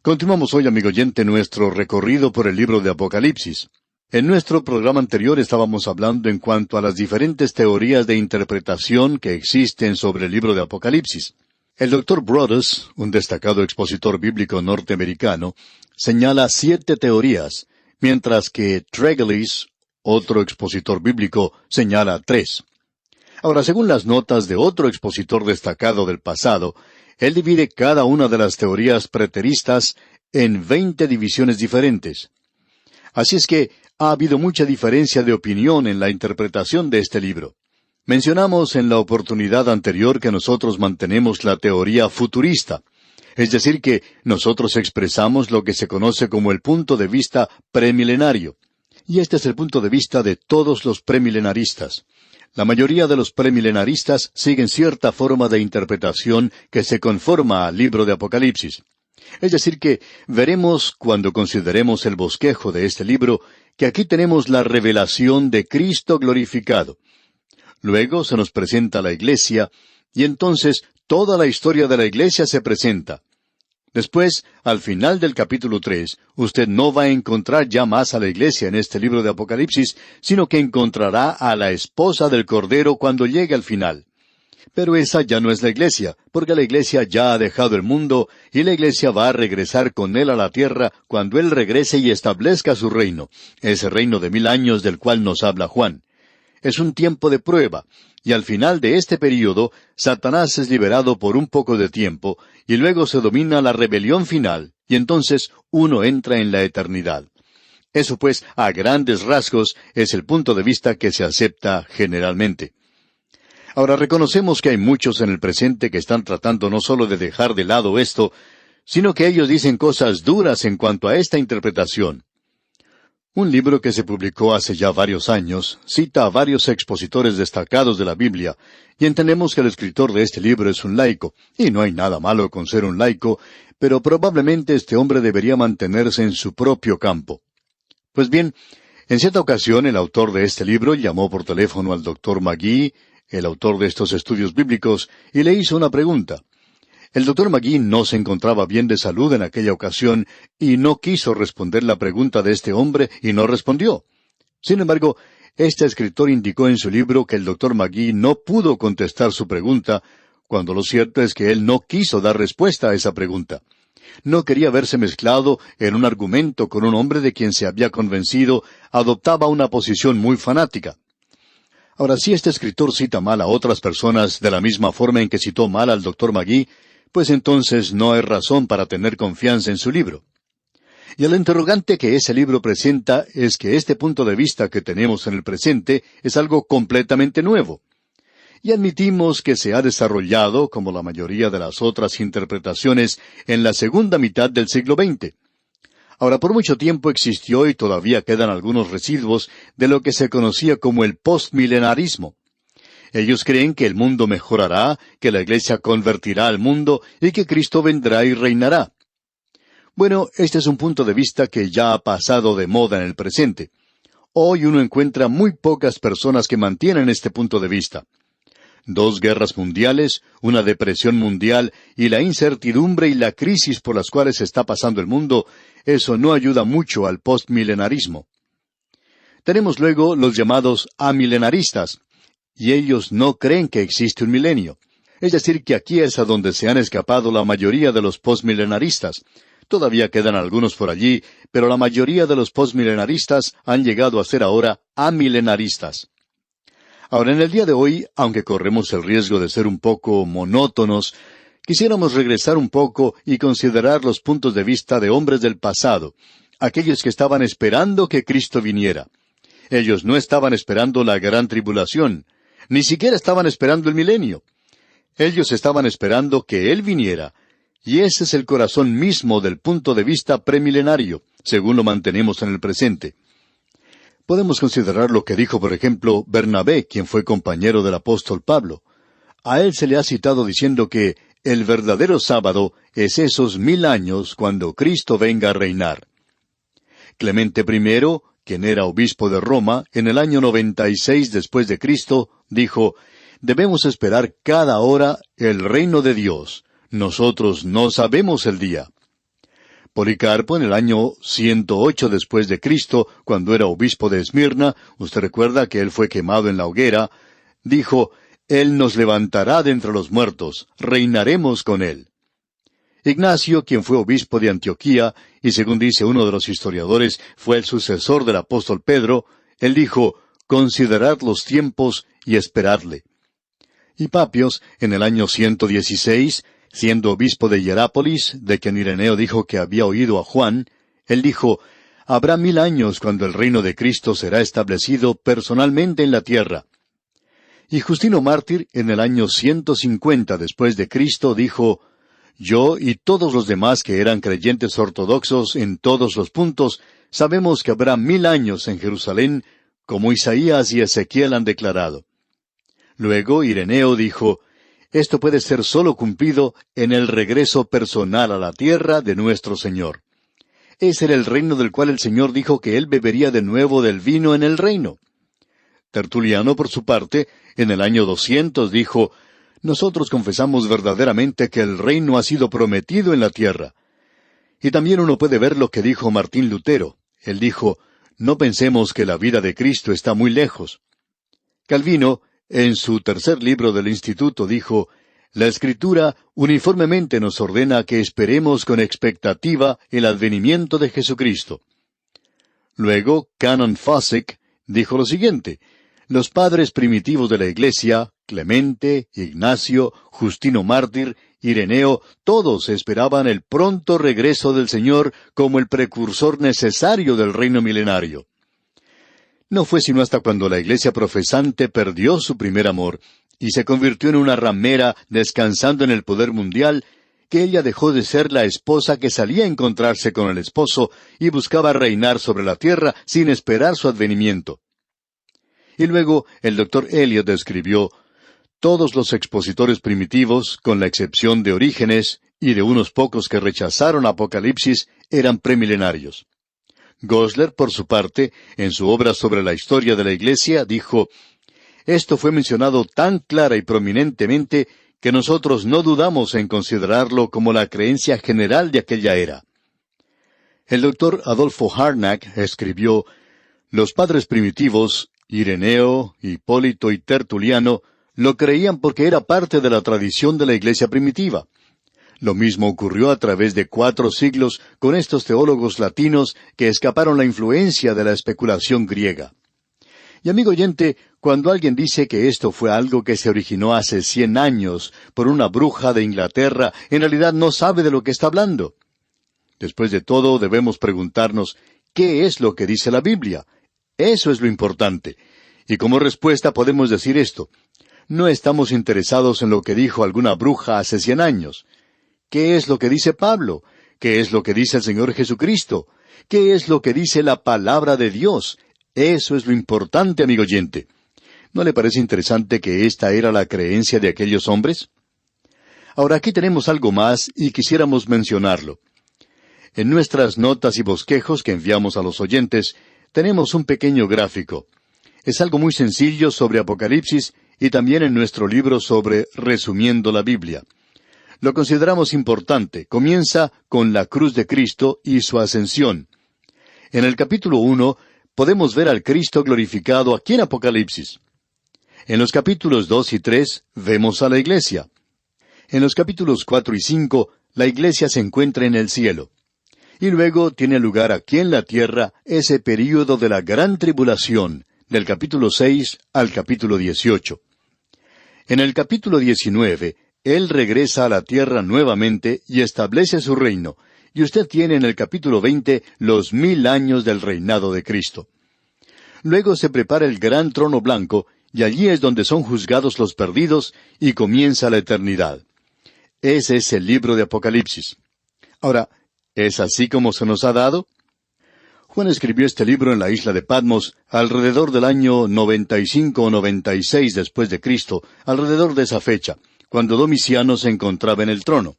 Continuamos hoy, amigo oyente, nuestro recorrido por el libro de Apocalipsis. En nuestro programa anterior estábamos hablando en cuanto a las diferentes teorías de interpretación que existen sobre el libro de Apocalipsis. El Dr. Broadus, un destacado expositor bíblico norteamericano, señala 7 teorías, mientras que Tregelles, otro expositor bíblico, señala 3. Ahora, según las notas de otro expositor destacado del pasado, él divide cada una de las teorías preteristas en 20 divisiones diferentes. Así es que ha habido mucha diferencia de opinión en la interpretación de este libro. Mencionamos en la oportunidad anterior que nosotros mantenemos la teoría futurista, es decir, que nosotros expresamos lo que se conoce como el punto de vista premilenario. Y este es el punto de vista de todos los premilenaristas. La mayoría de los premilenaristas siguen cierta forma de interpretación que se conforma al libro de Apocalipsis. Es decir que veremos cuando consideremos el bosquejo de este libro que aquí tenemos la revelación de Cristo glorificado. Luego se nos presenta la Iglesia, y entonces toda la historia de la Iglesia se presenta. Después, al final del capítulo 3, usted no va a encontrar ya más a la Iglesia en este libro de Apocalipsis, sino que encontrará a la esposa del Cordero cuando llegue al final. Pero esa ya no es la Iglesia, porque la Iglesia ya ha dejado el mundo, y la Iglesia va a regresar con Él a la tierra cuando Él regrese y establezca su reino, ese reino de 1000 años del cual nos habla Juan. Es un tiempo de prueba, y al final de este período, Satanás es liberado por un poco de tiempo, y luego se domina la rebelión final, y entonces uno entra en la eternidad. Eso pues, a grandes rasgos, es el punto de vista que se acepta generalmente. Ahora reconocemos que hay muchos en el presente que están tratando no solo de dejar de lado esto, sino que ellos dicen cosas duras en cuanto a esta interpretación. Un libro que se publicó hace ya varios años cita a varios expositores destacados de la Biblia, y entendemos que el escritor de este libro es un laico, y no hay nada malo con ser un laico, pero probablemente este hombre debería mantenerse en su propio campo. Pues bien, en cierta ocasión el autor de este libro llamó por teléfono al Dr. McGee, el autor de estos estudios bíblicos, y le hizo una pregunta. El Dr. McGee no se encontraba bien de salud en aquella ocasión y no quiso responder la pregunta de este hombre y no respondió. Sin embargo, este escritor indicó en su libro que el Dr. McGee no pudo contestar su pregunta, cuando lo cierto es que él no quiso dar respuesta a esa pregunta. No quería verse mezclado en un argumento con un hombre de quien se había convencido adoptaba una posición muy fanática. Ahora, si este escritor cita mal a otras personas de la misma forma en que citó mal al Dr. McGee, pues entonces no hay razón para tener confianza en su libro. Y el interrogante que ese libro presenta es que este punto de vista que tenemos en el presente es algo completamente nuevo. Y admitimos que se ha desarrollado, como la mayoría de las otras interpretaciones, en la segunda mitad del siglo XX. Ahora, por mucho tiempo existió y todavía quedan algunos residuos de lo que se conocía como el postmilenarismo. Ellos creen que el mundo mejorará, que la Iglesia convertirá al mundo y que Cristo vendrá y reinará. Bueno, este es un punto de vista que ya ha pasado de moda en el presente. Hoy uno encuentra muy pocas personas que mantienen este punto de vista. 2 guerras mundiales, una depresión mundial y la incertidumbre y la crisis por las cuales está pasando el mundo, eso no ayuda mucho al postmilenarismo. Tenemos luego los llamados amilenaristas, y ellos no creen que existe un milenio. Es decir, que aquí es a donde se han escapado la mayoría de los postmilenaristas. Todavía quedan algunos por allí, pero la mayoría de los postmilenaristas han llegado a ser ahora amilenaristas. Ahora, en el día de hoy, aunque corremos el riesgo de ser un poco monótonos, quisiéramos regresar un poco y considerar los puntos de vista de hombres del pasado, aquellos que estaban esperando que Cristo viniera. Ellos no estaban esperando la gran tribulación, ni siquiera estaban esperando el milenio. Ellos estaban esperando que Él viniera, y ese es el corazón mismo del punto de vista premilenario, según lo mantenemos en el presente. Podemos considerar lo que dijo, por ejemplo, Bernabé, quien fue compañero del apóstol Pablo. A él se le ha citado diciendo que el verdadero sábado es esos 1000 años cuando Cristo venga a reinar. Clemente I, quien era obispo de Roma, en el año 96 después de Cristo, dijo, «Debemos esperar cada hora el reino de Dios. Nosotros no sabemos el día». Policarpo, en el año 108 después de Cristo, cuando era obispo de Esmirna, usted recuerda que él fue quemado en la hoguera, dijo, Él nos levantará de entre los muertos, reinaremos con él. Ignacio, quien fue obispo de Antioquía, y según dice uno de los historiadores, fue el sucesor del apóstol Pedro, él dijo, considerad los tiempos y esperadle. Y Papios, en el año 116, siendo obispo de Hierápolis, de quien Ireneo dijo que había oído a Juan, él dijo, habrá 1000 años cuando el reino de Cristo será establecido personalmente en la tierra. Y Justino Mártir, en el año 150 después de Cristo, dijo, yo y todos los demás que eran creyentes ortodoxos en todos los puntos, sabemos que habrá 1000 años en Jerusalén, como Isaías y Ezequiel han declarado. Luego Ireneo dijo, esto puede ser sólo cumplido en el regreso personal a la tierra de nuestro Señor. Ese era el reino del cual el Señor dijo que Él bebería de nuevo del vino en el reino. Tertuliano, por su parte, en el año 200 dijo, nosotros confesamos verdaderamente que el reino ha sido prometido en la tierra. Y también uno puede ver lo que dijo Martín Lutero. Él dijo, no pensemos que la vida de Cristo está muy lejos. Calvino, en su tercer libro del Instituto, dijo, la Escritura uniformemente nos ordena que esperemos con expectativa el advenimiento de Jesucristo. Luego, Canon Fasick dijo lo siguiente, los padres primitivos de la Iglesia, Clemente, Ignacio, Justino Mártir, Ireneo, todos esperaban el pronto regreso del Señor como el precursor necesario del reino milenario. No fue sino hasta cuando la iglesia profesante perdió su primer amor y se convirtió en una ramera descansando en el poder mundial, que ella dejó de ser la esposa que salía a encontrarse con el esposo y buscaba reinar sobre la tierra sin esperar su advenimiento. Y luego el Dr. Eliot escribió, todos los expositores primitivos, con la excepción de Orígenes y de unos pocos que rechazaron Apocalipsis, eran premilenarios. Gosler, por su parte, en su obra sobre la historia de la Iglesia, dijo, esto fue mencionado tan clara y prominentemente que nosotros no dudamos en considerarlo como la creencia general de aquella era. El doctor Adolfo Harnack escribió, los padres primitivos, Ireneo, Hipólito y Tertuliano, lo creían porque era parte de la tradición de la Iglesia primitiva. Lo mismo ocurrió a través de 4 siglos con estos teólogos latinos que escaparon la influencia de la especulación griega. Y amigo oyente, cuando alguien dice que esto fue algo que se originó hace 100 años por una bruja de Inglaterra, en realidad no sabe de lo que está hablando. Después de todo, debemos preguntarnos, ¿qué es lo que dice la Biblia? Eso es lo importante. Y como respuesta podemos decir esto, no estamos interesados en lo que dijo alguna bruja hace 100 años. ¿Qué es lo que dice Pablo? ¿Qué es lo que dice el Señor Jesucristo? ¿Qué es lo que dice la palabra de Dios? Eso es lo importante, amigo oyente. ¿No le parece interesante que esta era la creencia de aquellos hombres? Ahora aquí tenemos algo más y quisiéramos mencionarlo. En nuestras notas y bosquejos que enviamos a los oyentes, tenemos un pequeño gráfico. Es algo muy sencillo sobre Apocalipsis y también en nuestro libro sobre Resumiendo la Biblia. Lo consideramos importante. Comienza con la cruz de Cristo y su ascensión. En el capítulo 1 podemos ver al Cristo glorificado aquí en Apocalipsis. En los capítulos 2 y 3 vemos a la iglesia. En los capítulos 4 y 5 la iglesia se encuentra en el cielo. Y luego tiene lugar aquí en la tierra ese período de la gran tribulación, del capítulo 6 al capítulo 18. En el capítulo 19, Él regresa a la tierra nuevamente y establece su reino, y usted tiene en el capítulo 20 los 1000 años del reinado de Cristo. Luego se prepara el gran trono blanco, y allí es donde son juzgados los perdidos, y comienza la eternidad. Ese es el libro de Apocalipsis. Ahora, ¿es así como se nos ha dado? Juan escribió este libro en la isla de Patmos alrededor del año 95 o 96 después de Cristo, alrededor de esa fecha, cuando Domiciano se encontraba en el trono.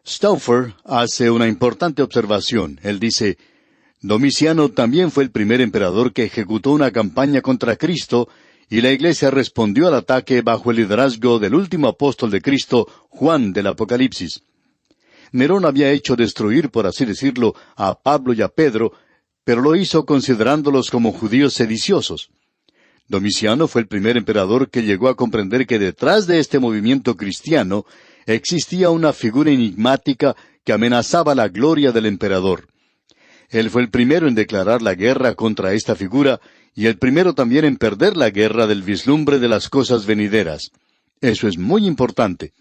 Stauffer hace una importante observación. Él dice, Domiciano también fue el primer emperador que ejecutó una campaña contra Cristo, y la Iglesia respondió al ataque bajo el liderazgo del último apóstol de Cristo, Juan del Apocalipsis. Nerón había hecho destruir, por así decirlo, a Pablo y a Pedro, pero lo hizo considerándolos como judíos sediciosos. Domiciano fue el primer emperador que llegó a comprender que detrás de este movimiento cristiano existía una figura enigmática que amenazaba la gloria del emperador. Él fue el primero en declarar la guerra contra esta figura y el primero también en perder la guerra del vislumbre de las cosas venideras. Eso es muy importante.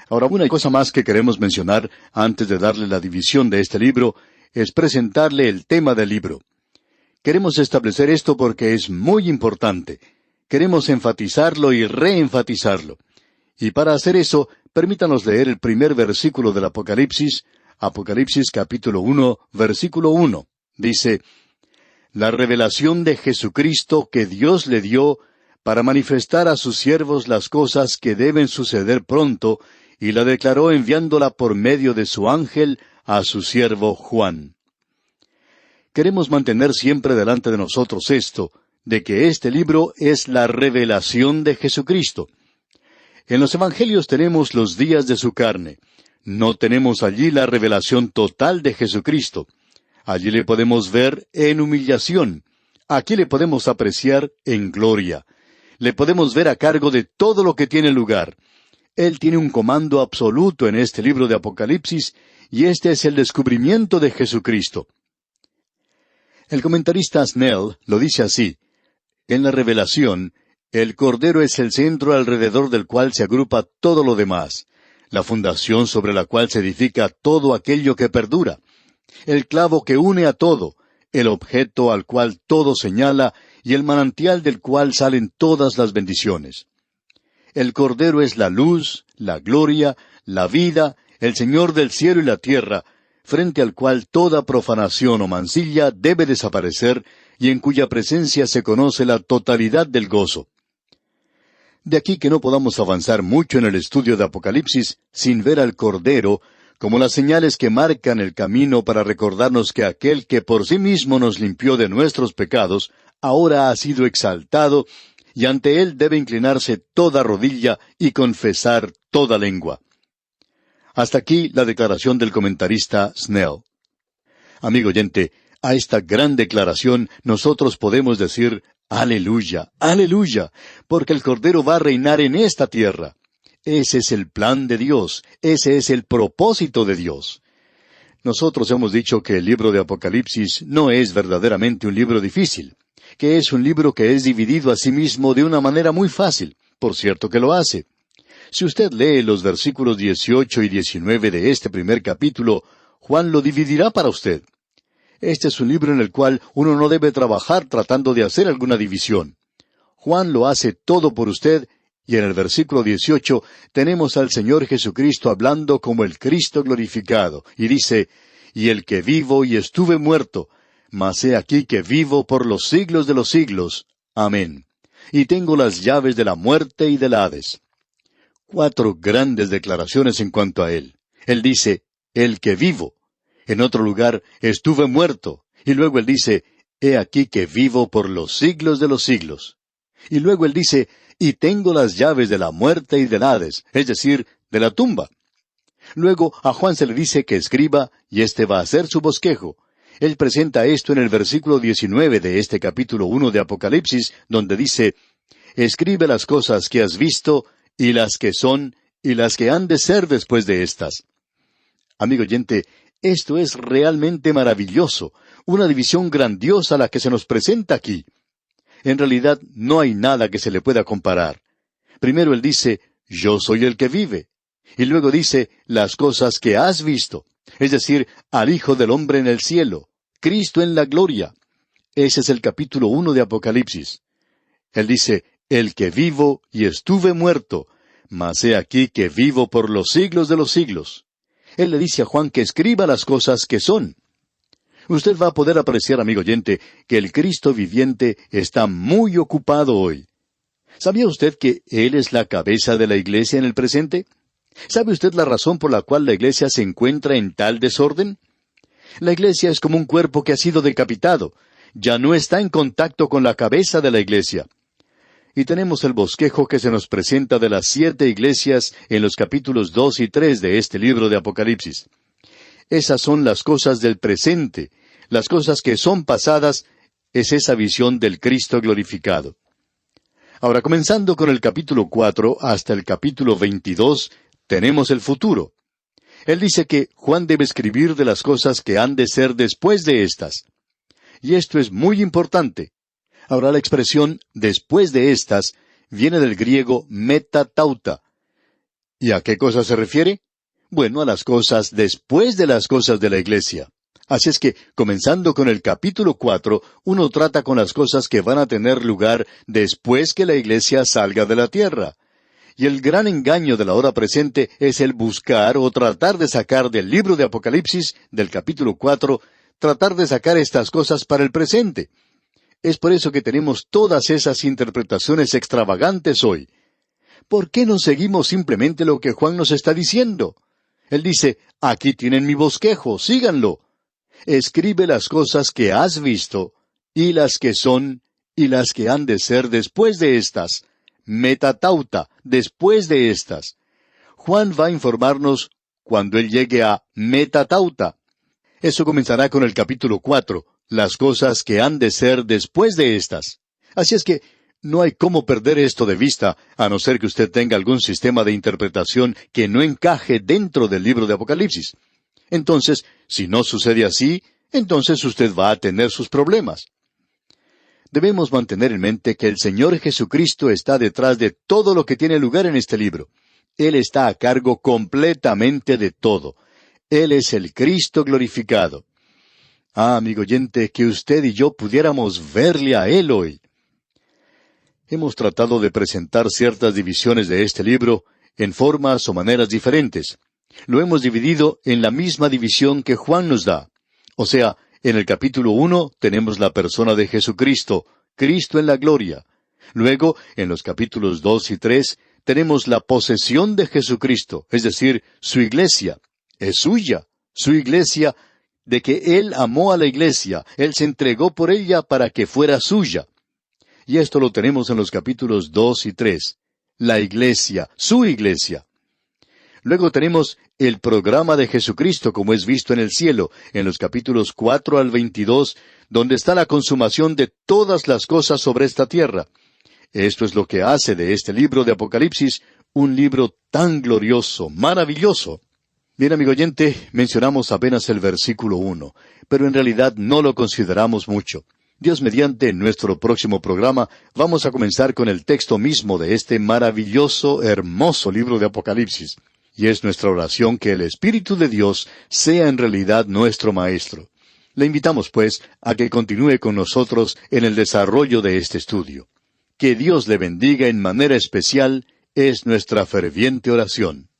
Ahora, una cosa más que queremos mencionar antes de darle la división de este libro es presentarle el tema del libro. Queremos establecer esto porque es muy importante. Queremos enfatizarlo y reenfatizarlo. Y para hacer eso, permítanos leer el primer versículo del Apocalipsis, Apocalipsis capítulo 1, versículo 1. Dice, «La revelación de Jesucristo que Dios le dio para manifestar a sus siervos las cosas que deben suceder pronto, y la declaró enviándola por medio de su ángel a su siervo Juan». Queremos mantener siempre delante de nosotros esto, de que este libro es la revelación de Jesucristo. En los Evangelios tenemos los días de su carne. No tenemos allí la revelación total de Jesucristo. Allí le podemos ver en humillación. Aquí le podemos apreciar en gloria. Le podemos ver a cargo de todo lo que tiene lugar. Él tiene un comando absoluto en este libro de Apocalipsis, y este es el descubrimiento de Jesucristo. El comentarista Snell lo dice así: en la revelación, el Cordero es el centro alrededor del cual se agrupa todo lo demás, la fundación sobre la cual se edifica todo aquello que perdura, el clavo que une a todo, el objeto al cual todo señala y el manantial del cual salen todas las bendiciones. El Cordero es la luz, la gloria, la vida, el Señor del cielo y la tierra, frente al cual toda profanación o mancilla debe desaparecer y en cuya presencia se conoce la totalidad del gozo. De aquí que no podamos avanzar mucho en el estudio de Apocalipsis sin ver al Cordero como las señales que marcan el camino para recordarnos que aquel que por sí mismo nos limpió de nuestros pecados, ahora ha sido exaltado, y ante él debe inclinarse toda rodilla y confesar toda lengua. Hasta aquí la declaración del comentarista Snell. Amigo oyente, a esta gran declaración nosotros podemos decir aleluya, aleluya, porque el Cordero va a reinar en esta tierra. Ese es el plan de Dios, ese es el propósito de Dios. Nosotros hemos dicho que el libro de Apocalipsis no es verdaderamente un libro difícil, que es un libro que es dividido a sí mismo de una manera muy fácil. Por cierto que lo hace. Si usted lee los versículos 18 y 19 de este primer capítulo, Juan lo dividirá para usted. Este es un libro en el cual uno no debe trabajar tratando de hacer alguna división. Juan lo hace todo por usted, y en el versículo 18 tenemos al Señor Jesucristo hablando como el Cristo glorificado, y dice, «Y el que vivo y estuve muerto, mas he aquí que vivo por los siglos de los siglos. Amén. Y tengo las llaves de la muerte y del Hades». 4 grandes declaraciones en cuanto a él. Él dice, «el que vivo». En otro lugar, «estuve muerto». Y luego él dice, «he aquí que vivo por los siglos de los siglos». Y luego él dice, «y tengo las llaves de la muerte y del Hades», es decir, de la tumba. Luego a Juan se le dice que escriba, y éste va a hacer su bosquejo. Él presenta esto en el versículo 19 de este capítulo 1 de Apocalipsis, donde dice, «escribe las cosas que has visto, y las que son, y las que han de ser después de estas». Amigo oyente, esto es realmente maravilloso, una división grandiosa la que se nos presenta aquí. En realidad no hay nada que se le pueda comparar. Primero él dice, «yo soy el que vive», y luego dice, «las cosas que has visto», es decir, al Hijo del Hombre en el cielo, Cristo en la gloria. Ese es el capítulo 1 de Apocalipsis. Él dice, «el que vivo y estuve muerto, mas he aquí que vivo por los siglos de los siglos». Él le dice a Juan que escriba las cosas que son. Usted va a poder apreciar, amigo oyente, que el Cristo viviente está muy ocupado hoy. ¿Sabía usted que Él es la cabeza de la iglesia en el presente? ¿Sabe usted la razón por la cual la iglesia se encuentra en tal desorden? La iglesia es como un cuerpo que ha sido decapitado. Ya no está en contacto con la cabeza de la iglesia. y tenemos el bosquejo que se nos presenta de las 7 iglesias en los capítulos 2 y 3 de este libro de Apocalipsis. Esas son las cosas del presente. Las cosas que son pasadas es esa visión del Cristo glorificado. Ahora, comenzando con el capítulo 4 hasta el capítulo 22, tenemos el futuro. Él dice que Juan debe escribir de las cosas que han de ser después de estas. Y esto es muy importante. Ahora, la expresión después de estas viene del griego metatauta. ¿Y a qué cosa se refiere? Bueno, a las cosas después de las cosas de la iglesia. Así es que, comenzando con el capítulo 4, uno trata con las cosas que van a tener lugar después que la iglesia salga de la tierra. Y el gran engaño de la hora presente es el buscar o tratar de sacar del libro de Apocalipsis, del capítulo 4, tratar de sacar estas cosas para el presente. Es por eso que tenemos todas esas interpretaciones extravagantes hoy. ¿Por qué no seguimos simplemente lo que Juan nos está diciendo? Él dice, aquí tienen mi bosquejo, síganlo. Escribe las cosas que has visto, y las que son, y las que han de ser después de estas. Metatauta, después de estas. Juan va a informarnos cuando él llegue a metatauta. Eso comenzará con el capítulo 4, las cosas que han de ser después de estas. Así es que no hay cómo perder esto de vista, a no ser que usted tenga algún sistema de interpretación que no encaje dentro del libro de Apocalipsis. Entonces, si no sucede así, entonces usted va a tener sus problemas. Debemos mantener en mente que el Señor Jesucristo está detrás de todo lo que tiene lugar en este libro. Él está a cargo completamente de todo. Él es el Cristo glorificado. Amigo oyente, que usted y yo pudiéramos verle a Él hoy. Hemos tratado de presentar ciertas divisiones de este libro en formas o maneras diferentes. Lo hemos dividido en la misma división que Juan nos da. O sea, en el capítulo 1 tenemos la persona de Jesucristo, Cristo en la gloria. Luego, en los capítulos 2 y 3, tenemos la posesión de Jesucristo, es decir, su iglesia. Es suya, su iglesia, de que Él amó a la iglesia, Él se entregó por ella para que fuera suya. Y esto lo tenemos en los capítulos 2 y 3. La iglesia, su iglesia. Luego tenemos el programa de Jesucristo como es visto en el cielo, en los capítulos 4 al 22, donde está la consumación de todas las cosas sobre esta tierra. Esto es lo que hace de este libro de Apocalipsis un libro tan glorioso, maravilloso. Bien, amigo oyente, mencionamos apenas el versículo 1, pero en realidad no lo consideramos mucho. Dios mediante, en nuestro próximo programa, vamos a comenzar con el texto mismo de este maravilloso, hermoso libro de Apocalipsis. Y es nuestra oración que el Espíritu de Dios sea en realidad nuestro Maestro. Le invitamos, pues, a que continúe con nosotros en el desarrollo de este estudio. Que Dios le bendiga en manera especial es nuestra ferviente oración.